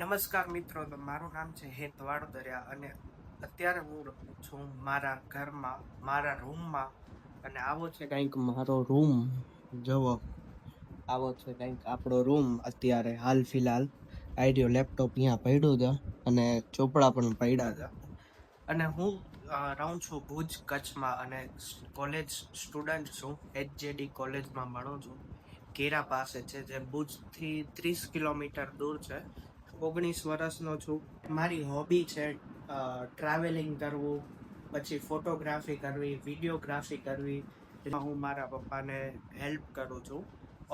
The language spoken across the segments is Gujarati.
નમસ્કાર મિત્રો, તો મારું નામ છે હેત વાડોદરિયા અને અત્યારે હું છું મારા ઘરમાં, મારા રૂમમાં. અને આવો છે કંઈક મારો રૂમ. જુઓ, આવો છે કંઈક આપણો રૂમ. અત્યારે હાલ ફિલહાલ આઈડિયો લેપટોપ અહીંયા પડ્યું છે અને ચોપડા પણ પડ્યા છે. અને હું રહું છું ભુજ, કચ્છમાં, અને કોલેજ સ્ટુડન્ટ છું. HJD કોલેજમાં ભણું છું. કેરા પાસે છે, જે ભુજથી 30 કિલોમીટર દૂર છે. 19 વર્ષનો છું. મારી હોબી છે ટ્રાવેલિંગ કરવું, પછી ફોટોગ્રાફી કરવી, વિડીયોગ્રાફી કરવી. એમાં હું મારા પપ્પાને હેલ્પ કરું છું.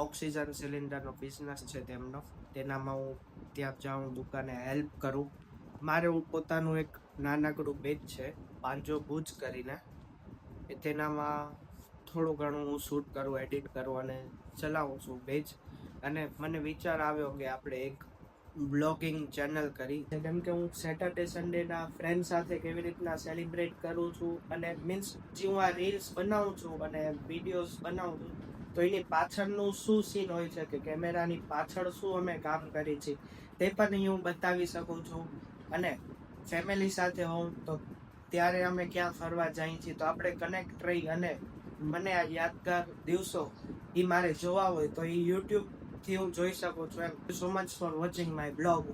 ઓક્સિજન સિલિન્ડરનો બિઝનેસ છે તેમનો, તેનામાં હું ત્યાં જાઉં, દુકાને હેલ્પ કરું. મારે પોતાનું એક નાનકડું પેજ છે, પાંજો ભુજ કરીને. તેનામાં થોડું ઘણું હું શૂટ કરું, એડિટ કરું અને ચલાવું છું પેજ. અને મને વિચાર આવ્યો કે આપણે એક બ્લોગિંગ ચેનલ કરી, કેમ કે હું સેટરડે સન્ડેના ફ્રેન્ડ સાથે કેવી રીતના સેલિબ્રેટ કરું છું, અને મીન્સ જે હું આ રીલ્સ બનાવું છું અને વિડીયોઝ બનાવું છું, તો એની પાછળનું શું સીન હોય છે, કે કેમેરાની પાછળ શું અમે કામ કરી છીએ, તે પણ અહીં હું બતાવી શકું છું. અને ફેમિલી સાથે હોઉં તો ત્યારે અમે ક્યાં ફરવા જઈએ છીએ, તો આપણે કનેક્ટ રહી. અને મને આ યાદગાર દિવસો એ મારે જોવા હોય તો એ યુટ્યુબ થી હું જોઈ શકું છું. એમ so much for watching my blog.